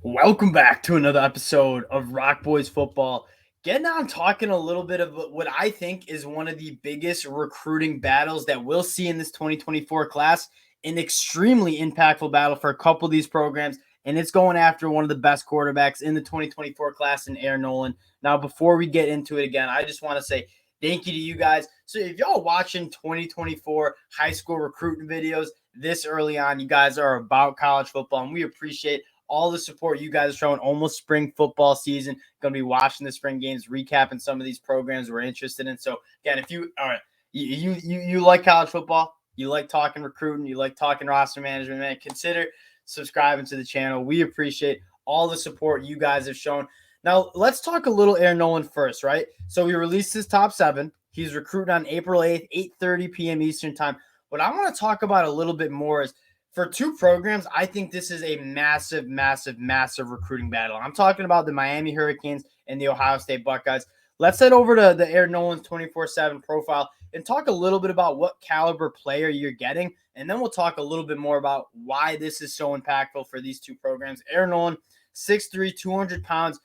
Welcome back to another episode of Rock Boys Football. Getting on talking a little bit of what I think is one of the biggest recruiting battles that we'll see in this 2024 class. An extremely impactful battle for a couple of these programs, and it's going after one of the best quarterbacks in the 2024 class in Aaron Noland. Now, before we get into it again, I just want to say thank you to you guys. So if y'all watching 2024 high school recruiting videos this early on, you guys are about college football, and we appreciate all the support you guys are showing. Almost spring football season. Going to be watching the spring games, recapping some of these programs we're interested in. So again, if you all right, you like college football, you like talking recruiting, you like talking roster management, man, consider subscribing to the channel. We appreciate all the support you guys have shown. Now let's talk a little Aaron Noland first, right? So we released his top 7. He's recruited on April 8th, 8:30 p.m. Eastern time. What I want to talk about a little bit more is for two programs, I think this is a massive, massive, massive recruiting battle. I'm talking about the Miami Hurricanes and the Ohio State Buckeyes. Let's head over to the Aaron Noland's 24/7 profile and talk a little bit about what caliber player you're getting. And then we'll talk a little bit more about why this is so impactful for these two programs. Aaron Noland, 6'3", 200 pounds.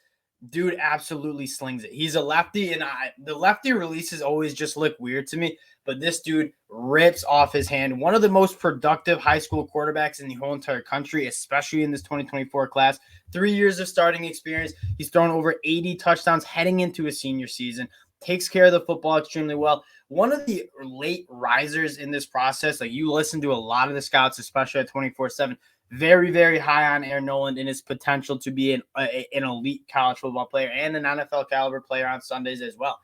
Dude absolutely slings it. He's a lefty, and the lefty releases always just look weird to me, but this dude rips off his hand. One of the most productive high school quarterbacks in the whole entire country, especially in this 2024 class. 3 years of starting experience. He's thrown over 80 touchdowns heading into his senior season. Takes care of the football extremely well. One of the late risers in this process, like you listen to a lot of the scouts, especially at 24/7, very, very high on Aaron Noland and his potential to be an elite college football player and an NFL caliber player on Sundays as well.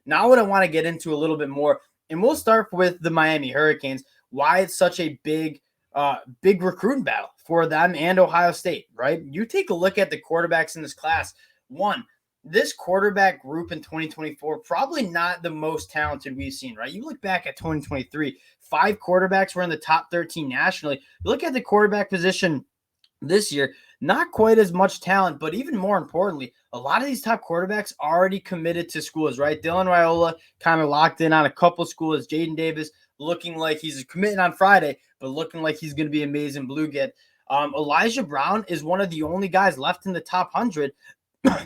Now what I want to get into a little bit more, and we'll start with the Miami Hurricanes, why it's such a big recruiting battle for them and Ohio State, right? You take a look at the quarterbacks in this class. One, this quarterback group in 2024, probably not the most talented we've seen, right? You look back at 2023, 5 quarterbacks were in the top 13 nationally. You look at the quarterback position this year, not quite as much talent, but even more importantly, a lot of these top quarterbacks already committed to schools, right? Dylan Raiola kind of locked in on a couple schools. Jaden Davis looking like he's committing on Friday, but looking like he's going to be amazing blue get. Elijah Brown is one of the only guys left in the top 100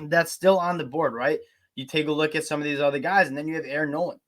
that's still on the board, right? You take a look at some of these other guys, and then you have Aaron Noland,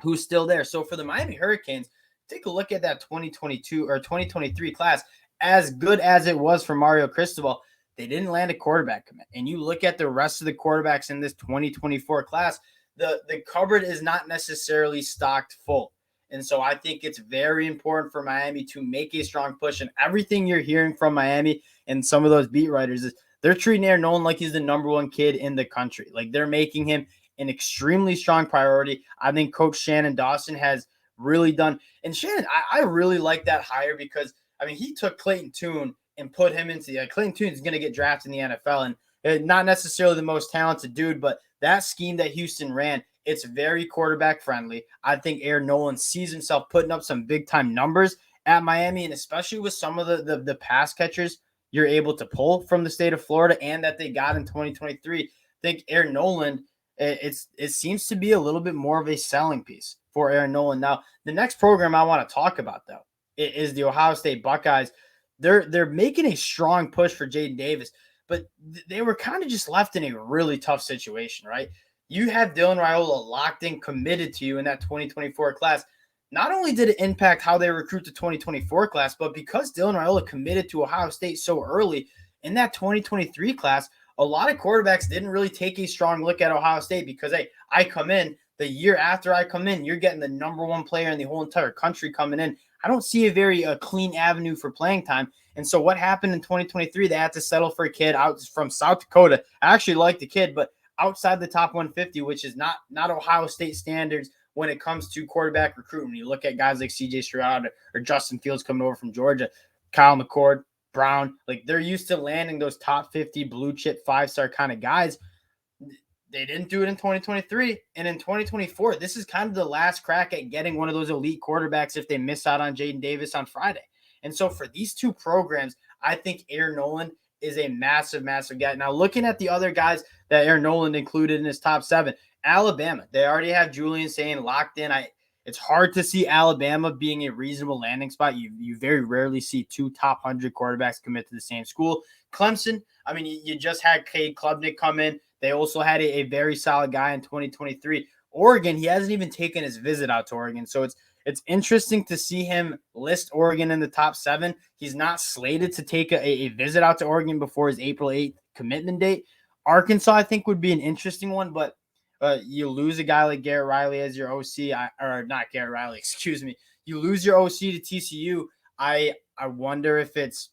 who's still there. So for the Miami Hurricanes, take a look at that 2022 or 2023 class. As good as it was for Mario Cristobal, they didn't land a quarterback commit. And you look at the rest of the quarterbacks in this 2024 class, the cupboard is not necessarily stocked full. And so I think it's very important for Miami to make a strong push. And everything you're hearing from Miami and some of those beat writers is they're treating Aaron Noland like he's the number 1 kid in the country. Like they're making him an extremely strong priority. I think Coach Shannon Dawson has really done. And Shannon, I really like that hire because, I mean, he took Clayton Tune and put him into Clayton Tune is going to get drafted in the NFL. And not necessarily the most talented dude, but that scheme that Houston ran, it's very quarterback friendly. I think Aaron Noland sees himself putting up some big time numbers at Miami, and especially with some of the pass catchers you're able to pull from the state of Florida and that they got in 2023. I think Aaron Noland, it seems to be a little bit more of a selling piece for Aaron Noland. Now, the next program I want to talk about, though, is the Ohio State Buckeyes. They're making a strong push for Jaden Davis, but they were kind of just left in a really tough situation, right? You have Dylan Raiola locked in, committed to you in that 2024 class. Not only did it impact how they recruit the 2024 class, but because Dylan Raiola committed to Ohio State so early in that 2023 class, a lot of quarterbacks didn't really take a strong look at Ohio State because, hey, I come in the year after I come in, you're getting the number 1 player in the whole entire country coming in. I don't see a very clean avenue for playing time. And so what happened in 2023, they had to settle for a kid out from South Dakota. I actually like the kid, but outside the top 150, which is not Ohio State standards when it comes to quarterback recruitment. You look at guys like C.J. Stroud or Justin Fields coming over from Georgia, Kyle McCord, Brown, like they're used to landing those top 50 blue chip 5-star kind of guys. They didn't do it in 2023. And in 2024, this is kind of the last crack at getting one of those elite quarterbacks if they miss out on Jaden Davis on Friday. And so for these two programs, I think Aaron Noland is a massive, massive guy. Now, looking at the other guys that Aaron Noland included in his top 7, Alabama, they already have Julian Sain locked in. It's hard to see Alabama being a reasonable landing spot. You very rarely see two top 100 quarterbacks commit to the same school. Clemson, I mean, you just had Cade Klubnik come in. They also had a very solid guy in 2023. Oregon, he hasn't even taken his visit out to Oregon. So it's interesting to see him list Oregon in the top 7. He's not slated to take a visit out to Oregon before his April 8th commitment date. Arkansas, I think, would be an interesting one, but you lose a guy like Garrett Riley as your OC, or not Garrett Riley, excuse me. You lose your OC to TCU. I wonder if it's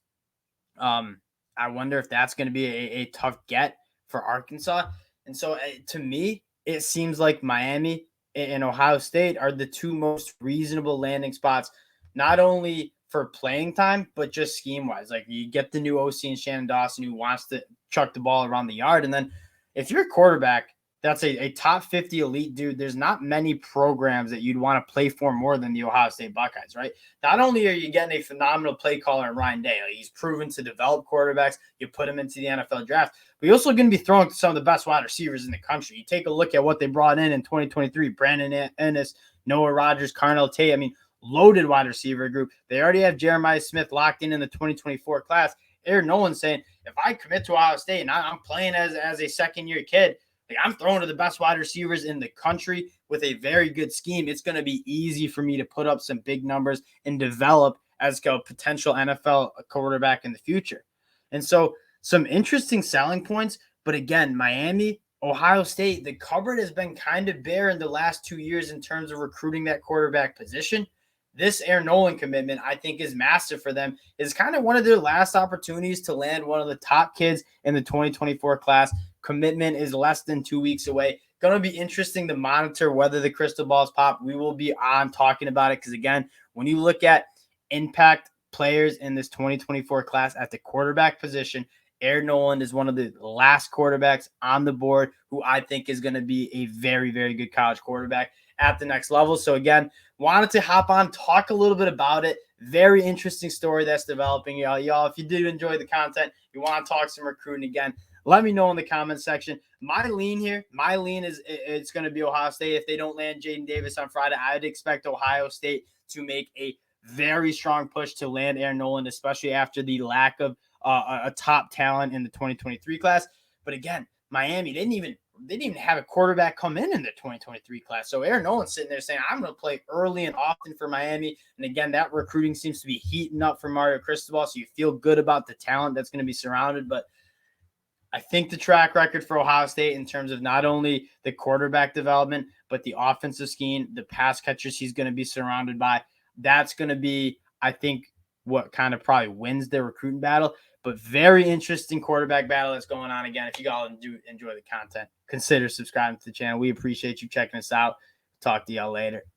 I wonder if that's going to be a tough get for Arkansas. And so to me, it seems like Miami and Ohio State are the two most reasonable landing spots, not only for playing time, but just scheme wise. Like you get the new OC and Shannon Dawson who wants to chuck the ball around the yard. And then if you're a quarterback, that's a top 50 elite dude. There's not many programs that you'd want to play for more than the Ohio State Buckeyes, right? Not only are you getting a phenomenal play caller in Ryan Day, like he's proven to develop quarterbacks, you put him into the NFL draft, but you're also going to be throwing to some of the best wide receivers in the country. You take a look at what they brought in 2023, Brandon Ennis, Noah Rogers, Carnell Tate. I mean, loaded wide receiver group. They already have Jeremiah Smith locked in the 2024 class. Aaron Noland saying, if I commit to Ohio State and I'm playing as a second-year kid, like I'm throwing to the best wide receivers in the country with a very good scheme. It's going to be easy for me to put up some big numbers and develop as a potential NFL quarterback in the future. And so some interesting selling points. But again, Miami, Ohio State, the cupboard has been kind of bare in the last 2 years in terms of recruiting that quarterback position. This Aaron Noland commitment, I think, is massive for them. It's kind of one of their last opportunities to land one of the top kids in the 2024 class. Commitment is less than 2 weeks away. Going to be interesting to monitor whether the crystal balls pop. We will be on talking about it because, again, when you look at impact players in this 2024 class at the quarterback position, Aaron Noland is one of the last quarterbacks on the board who I think is going to be a very, very good college quarterback at the next level. So, again, wanted to hop on, talk a little bit about it. Very interesting story that's developing, y'all. If you did enjoy the content, you want to talk some recruiting again, let me know in the comment section. My lean is it's going to be Ohio State. If they don't land Jaden Davis on Friday, I'd expect Ohio State to make a very strong push to land Aaron Noland, especially after the lack of a top talent in the 2023 class. But again, Miami, they didn't even have a quarterback come in the 2023 class. So Aaron Noland's sitting there saying, I'm going to play early and often for Miami. And again, that recruiting seems to be heating up for Mario Cristobal. So you feel good about the talent that's going to be surrounded. But I think the track record for Ohio State in terms of not only the quarterback development, but the offensive scheme, the pass catchers he's going to be surrounded by, that's going to be, I think, what kind of probably wins the recruiting battle. But very interesting quarterback battle that's going on. Again, if you all do enjoy the content, consider subscribing to the channel. We appreciate you checking us out. Talk to y'all later.